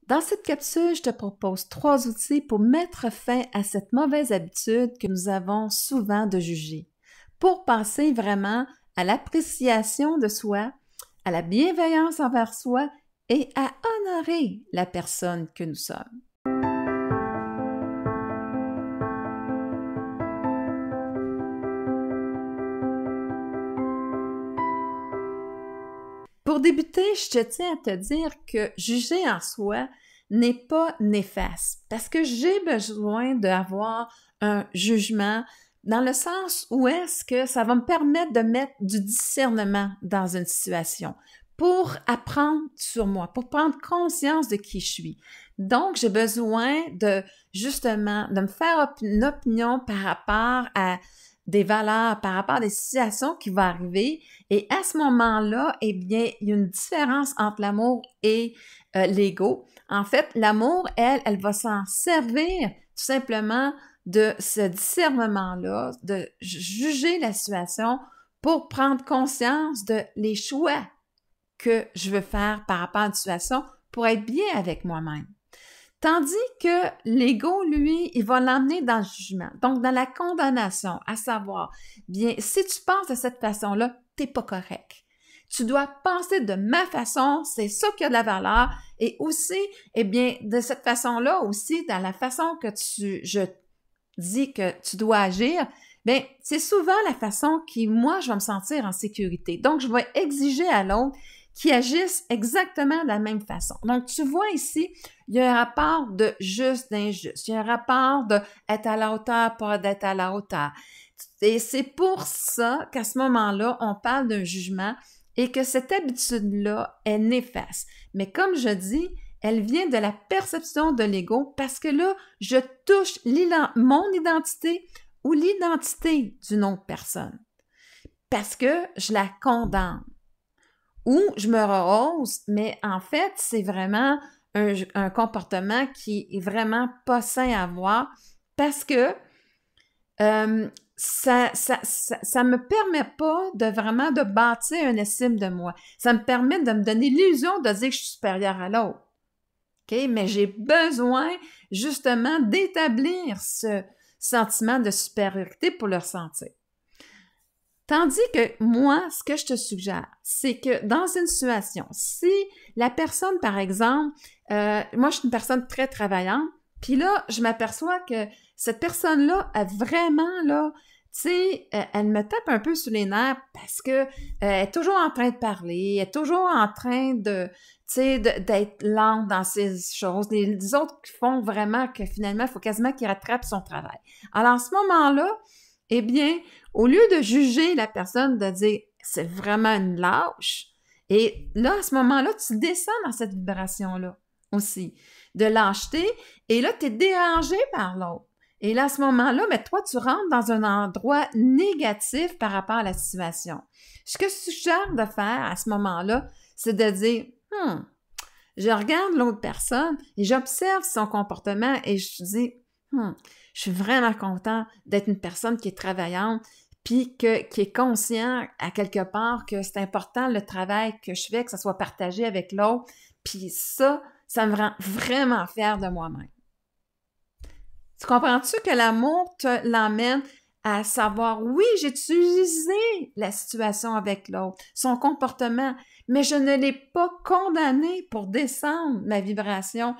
Dans cette capsule, je te propose 3 outils pour mettre fin à cette mauvaise habitude que nous avons souvent de juger, pour passer vraiment à l'appréciation de soi, à la bienveillance envers soi et à honorer la personne que nous sommes. Pour débuter, je tiens à te dire que juger en soi n'est pas néfaste parce que j'ai besoin d'avoir un jugement dans le sens où est-ce que ça va me permettre de mettre du discernement dans une situation pour apprendre sur moi, pour prendre conscience de qui je suis. Donc, j'ai besoin de justement de me faire une opinion par rapport à des valeurs, par rapport à des situations qui vont arriver. Et à ce moment-là, eh bien, il y a une différence entre l'amour et l'ego. En fait, l'amour, elle va s'en servir tout simplement de ce discernement-là, de juger la situation pour prendre conscience de les choix que je veux faire par rapport à une situation pour être bien avec moi-même. Tandis que l'ego, lui, il va l'emmener dans le jugement, donc dans la condamnation, à savoir, bien, si tu penses de cette façon-là, t'es pas correct. Tu dois penser de ma façon, c'est ça qui a de la valeur, et aussi, eh bien, de cette façon-là aussi, dans la façon que je dis que tu dois agir, bien, c'est souvent la façon qui, moi, je vais me sentir en sécurité. Donc, je vais exiger à l'autre qui agissent exactement de la même façon. Donc, tu vois ici, il y a un rapport de juste, d'injuste. Il y a un rapport d'être à la hauteur, pas d'être à la hauteur. Et c'est pour ça qu'à ce moment-là, on parle d'un jugement et que cette habitude-là est néfaste. Mais comme je dis, elle vient de la perception de l'ego parce que là, je touche mon identité ou l'identité d'une autre personne. Parce que je la condamne. Ou je me rehausse, mais en fait, c'est vraiment un comportement qui est vraiment pas sain à avoir parce que ça me permet pas de vraiment de bâtir une estime de moi. Ça me permet de me donner l'illusion de dire que je suis supérieure à l'autre. OK? Mais j'ai besoin justement d'établir ce sentiment de supériorité pour le ressentir. Tandis que moi, ce que je te suggère, c'est que dans une situation, si la personne, par exemple, moi, je suis une personne très travaillante, puis là, je m'aperçois que cette personne-là, a vraiment, là, tu sais, elle me tape un peu sur les nerfs parce que elle est toujours en train de parler, elle est toujours en train de, tu sais, d'être lente dans ces choses. Les autres qui font vraiment que finalement, il faut quasiment qu'il rattrape son travail. Alors, à ce moment-là, eh bien, au lieu de juger la personne, de dire « c'est vraiment une lâche », et là, à ce moment-là, tu descends dans cette vibration-là aussi, de lâcheté, et là, tu es dérangé par l'autre. Et là, à ce moment-là, mais toi, tu rentres dans un endroit négatif par rapport à la situation. Ce que je suggère de faire à ce moment-là, c'est de dire « je regarde l'autre personne et j'observe son comportement et je dis « je suis vraiment content d'être une personne qui est travaillante, puis qui est conscient à quelque part que c'est important le travail que je fais, que ça soit partagé avec l'autre, puis ça me rend vraiment fière de moi-même. » Tu comprends-tu que l'amour te l'emmène à savoir, oui, j'ai utilisé la situation avec l'autre, son comportement, mais je ne l'ai pas condamné pour descendre ma vibration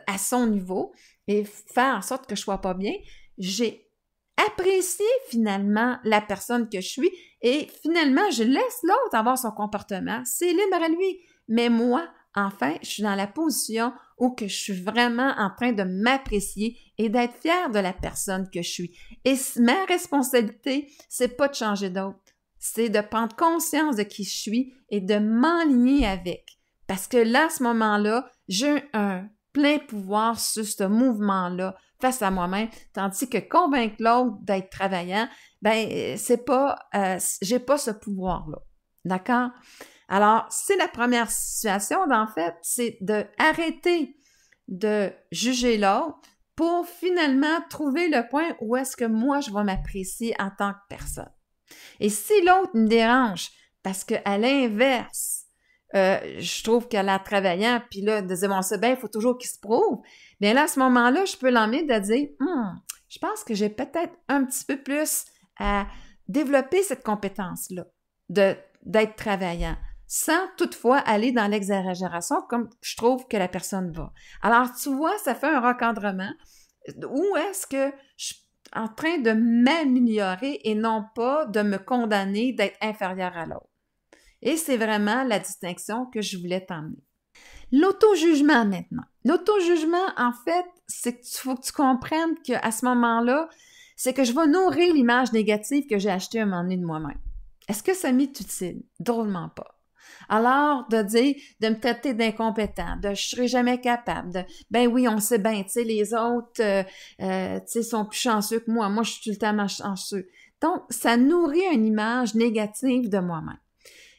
à son niveau et faire en sorte que je sois pas bien. J'ai apprécié finalement la personne que je suis et finalement, je laisse l'autre avoir son comportement. C'est libre à lui. Mais moi, enfin, je suis dans la position où que je suis vraiment en train de m'apprécier et d'être fière de la personne que je suis. Et ma responsabilité, c'est pas de changer d'autre. C'est de prendre conscience de qui je suis et de m'enligner avec. Parce que là, à ce moment-là, j'ai un plein pouvoir sur ce mouvement-là face à moi-même, tandis que convaincre l'autre d'être travaillant, ben c'est pas, j'ai pas ce pouvoir-là, d'accord? Alors, c'est la première situation, en fait, c'est d'arrêter de juger l'autre pour finalement trouver le point où est-ce que moi, je vais m'apprécier en tant que personne. Et si l'autre me dérange, parce qu'à l'inverse, je trouve qu'elle a travaillant, puis là, de dire, bon, c'est bien, il faut toujours qu'il se prouve. Bien là, à ce moment-là, je peux l'emmener de dire, je pense que j'ai peut-être un petit peu plus à développer cette compétence-là d'être travaillant, sans toutefois aller dans l'exagération comme je trouve que la personne va. Alors, tu vois, ça fait un recadrement. Où est-ce que je suis en train de m'améliorer et non pas de me condamner d'être inférieur à l'autre? Et c'est vraiment la distinction que je voulais t'emmener. L'auto-jugement maintenant. L'auto-jugement, en fait, c'est qu'il faut que tu comprennes qu'à ce moment-là, c'est que je vais nourrir l'image négative que j'ai achetée à un moment donné de moi-même. Est-ce que ça m'est utile? Drôlement pas. Alors, de dire, de me traiter d'incompétent, de je serai jamais capable, ben oui, on sait bien, tu sais, les autres, tu sais, sont plus chanceux que moi. Moi, je suis tout le temps chanceux. Donc, ça nourrit une image négative de moi-même.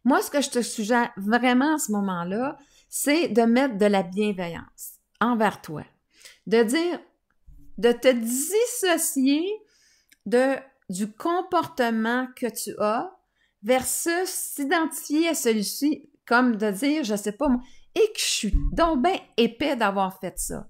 Moi, ce que je te suggère vraiment à ce moment-là, c'est de mettre de la bienveillance envers toi. De dire, de te dissocier du comportement que tu as versus s'identifier à celui-ci comme de dire, je sais pas moi, et que je suis donc bien épais d'avoir fait ça.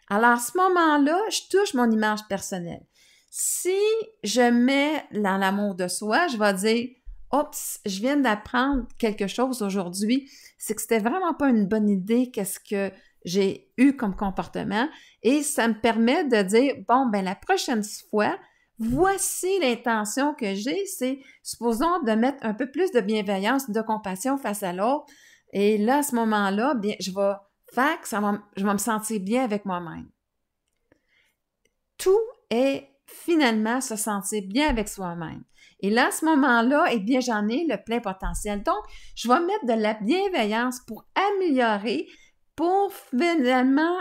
Alors, à ce moment-là, je touche mon image personnelle. Si je mets dans l'amour de soi, je vais dire, oups, je viens d'apprendre quelque chose aujourd'hui, c'est que c'était vraiment pas une bonne idée qu'est-ce que j'ai eu comme comportement et ça me permet de dire, bon, ben la prochaine fois, voici l'intention que j'ai, c'est, supposons, de mettre un peu plus de bienveillance, de compassion face à l'autre et là, à ce moment-là, bien, je vais faire que je vais me sentir bien avec moi-même. Tout est finalement se sentir bien avec soi-même. Et là, à ce moment-là, eh bien, j'en ai le plein potentiel. Donc, je vais mettre de la bienveillance pour améliorer, pour finalement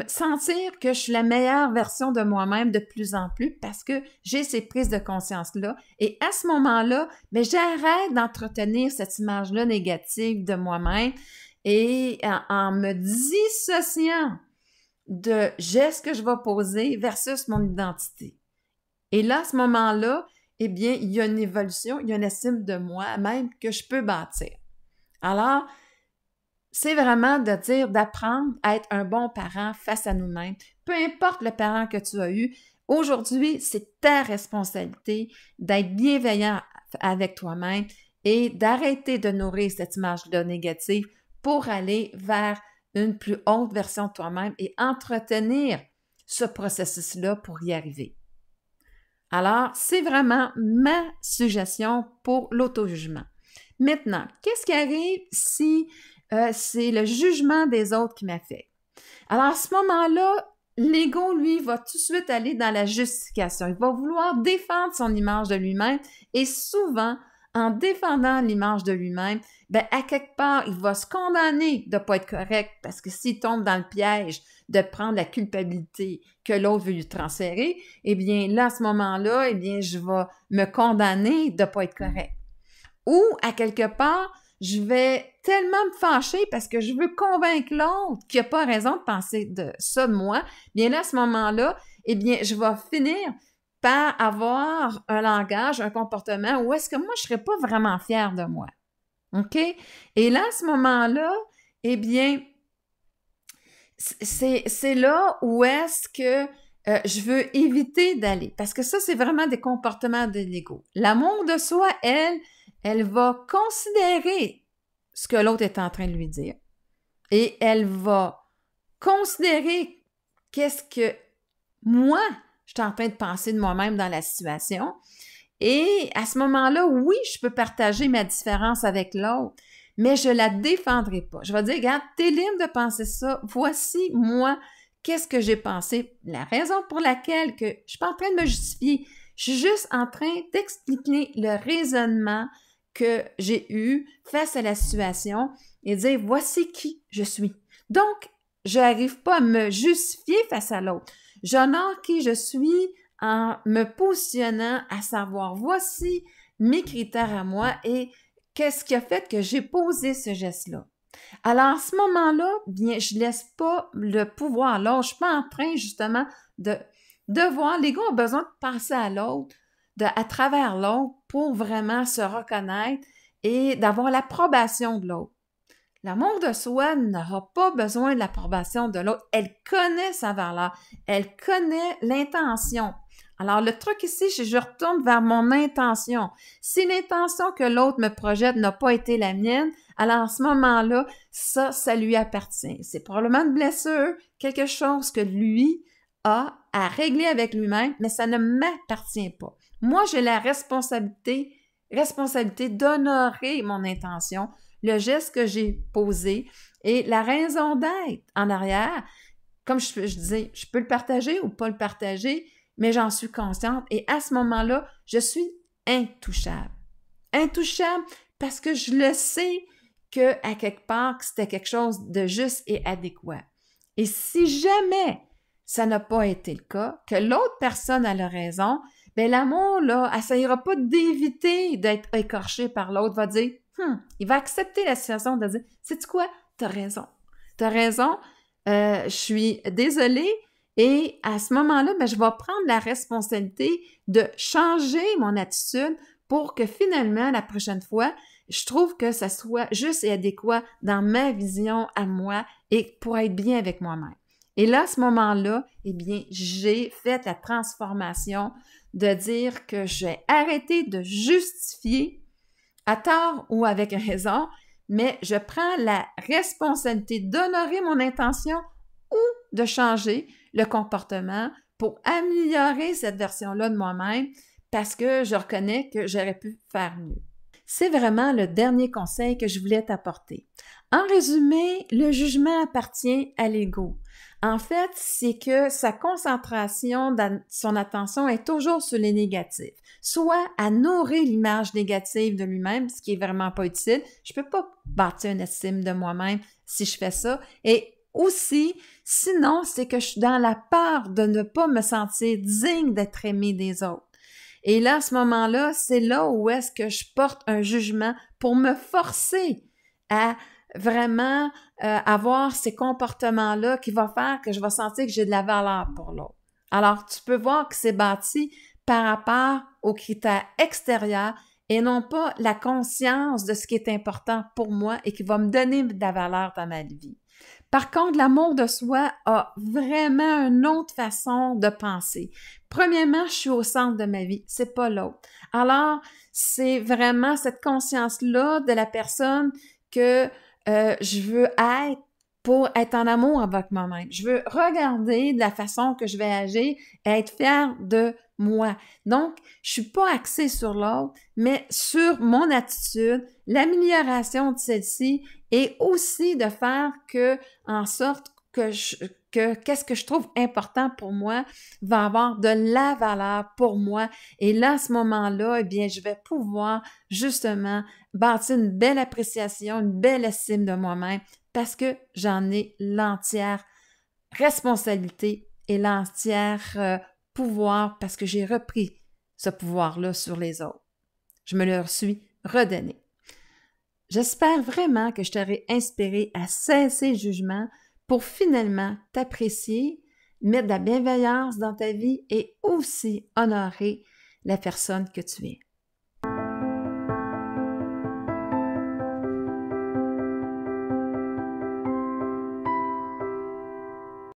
sentir que je suis la meilleure version de moi-même de plus en plus parce que j'ai ces prises de conscience-là. Et à ce moment-là, bien, j'arrête d'entretenir cette image-là négative de moi-même et en me dissociant de gestes que je vais poser versus mon identité. Et là, à ce moment-là, eh bien, il y a une évolution, il y a une estime de moi-même que je peux bâtir. Alors, c'est vraiment de dire, d'apprendre à être un bon parent face à nous-mêmes. Peu importe le parent que tu as eu, aujourd'hui, c'est ta responsabilité d'être bienveillant avec toi-même et d'arrêter de nourrir cette image-là négative pour aller vers une plus haute version de toi-même et entretenir ce processus-là pour y arriver. Alors, c'est vraiment ma suggestion pour l'auto-jugement. Maintenant, qu'est-ce qui arrive si c'est le jugement des autres qui m'affecte? Alors, à ce moment-là, l'ego, lui, va tout de suite aller dans la justification. Il va vouloir défendre son image de lui-même et souvent, en défendant l'image de lui-même, bien, à quelque part, il va se condamner de ne pas être correct parce que s'il tombe dans le piège de prendre la culpabilité que l'autre veut lui transférer, eh bien, là, à ce moment-là, eh bien, je vais me condamner de ne pas être correct. Ou, à quelque part, je vais tellement me fâcher parce que je veux convaincre l'autre qui n'a pas raison de penser de ça de moi, bien là, à ce moment-là, eh bien, je vais finir par avoir un langage, un comportement où est-ce que moi, je ne serais pas vraiment fière de moi. OK? Et là, à ce moment-là, eh bien, c'est là où est-ce que je veux éviter d'aller. Parce que ça, c'est vraiment des comportements de l'ego. L'amour de soi, elle va considérer ce que l'autre est en train de lui dire. Et elle va considérer qu'est-ce que moi, je suis en train de penser de moi-même dans la situation. Et à ce moment-là, oui, je peux partager ma différence avec l'autre, mais je ne la défendrai pas. Je vais dire, regarde, t'es libre de penser ça. Voici, moi, qu'est-ce que j'ai pensé. La raison pour laquelle que je ne suis pas en train de me justifier. Je suis juste en train d'expliquer le raisonnement que j'ai eu face à la situation et dire, voici qui je suis. Donc, je n'arrive pas à me justifier face à l'autre. J'honore qui je suis en me positionnant à savoir, voici mes critères à moi et qu'est-ce qui a fait que j'ai posé ce geste-là. Alors, à ce moment-là, bien, je ne laisse pas le pouvoir à l'autre. Je ne suis pas en train, justement, de voir. L'ego a besoin de passer à l'autre, à travers l'autre, pour vraiment se reconnaître et d'avoir l'approbation de l'autre. L'amour de soi n'aura pas besoin de l'approbation de l'autre. Elle connaît sa valeur. Elle connaît l'intention. Alors, le truc ici, c'est que je retourne vers mon intention. Si l'intention que l'autre me projette n'a pas été la mienne, alors à ce moment-là, ça lui appartient. C'est probablement une blessure, quelque chose que lui a à régler avec lui-même, mais ça ne m'appartient pas. Moi, j'ai la responsabilité d'honorer mon intention, le geste que j'ai posé et la raison d'être en arrière. Comme je disais, je peux le partager ou pas le partager, mais j'en suis consciente et à ce moment-là, je suis intouchable. Intouchable parce que je le sais qu'à quelque part, c'était quelque chose de juste et adéquat. Et si jamais ça n'a pas été le cas, que l'autre personne a la raison, bien l'amour, là, essayera pas d'éviter d'être écorché par l'autre, va dire, il va accepter la situation de dire, sais-tu quoi, t'as raison, je suis désolée, et à ce moment-là, bien, je vais prendre la responsabilité de changer mon attitude pour que finalement, la prochaine fois, je trouve que ça soit juste et adéquat dans ma vision à moi et pour être bien avec moi-même. Et là, à ce moment-là, eh bien, j'ai fait la transformation de dire que j'ai arrêté de justifier à tort ou avec raison, mais je prends la responsabilité d'honorer mon intention ou de changer le comportement pour améliorer cette version-là de moi-même parce que je reconnais que j'aurais pu faire mieux. C'est vraiment le dernier conseil que je voulais t'apporter. En résumé, le jugement appartient à l'ego. En fait, c'est que sa concentration, son attention est toujours sur les négatifs, soit à nourrir l'image négative de lui-même, ce qui est vraiment pas utile. Je peux pas bâtir une estime de moi-même si je fais ça. Et aussi, sinon, c'est que je suis dans la peur de ne pas me sentir digne d'être aimé des autres. Et là, à ce moment-là, c'est là où est-ce que je porte un jugement pour me forcer à vraiment avoir ces comportements-là qui vont faire que je vais sentir que j'ai de la valeur pour l'autre. Alors, tu peux voir que c'est bâti par rapport aux critères extérieurs et non pas la conscience de ce qui est important pour moi et qui va me donner de la valeur dans ma vie. Par contre, l'amour de soi a vraiment une autre façon de penser. Premièrement, je suis au centre de ma vie, c'est pas l'autre. Alors, c'est vraiment cette conscience-là de la personne que je veux être pour être en amour avec moi-même. Je veux regarder de la façon que je vais agir et être fière de moi. Donc, je suis pas axée sur l'autre, mais sur mon attitude, l'amélioration de celle-ci et aussi de faire en sorte que qu'est-ce que je trouve important pour moi va avoir de la valeur pour moi. Et là, à ce moment-là, eh bien, je vais pouvoir justement bâtir une belle appréciation, une belle estime de moi-même parce que j'en ai l'entière responsabilité et l'entière pouvoir parce que j'ai repris ce pouvoir-là sur les autres. Je me le suis redonné. J'espère vraiment que je t'aurai inspiré à cesser le jugement pour finalement t'apprécier, mettre de la bienveillance dans ta vie et aussi honorer la personne que tu es.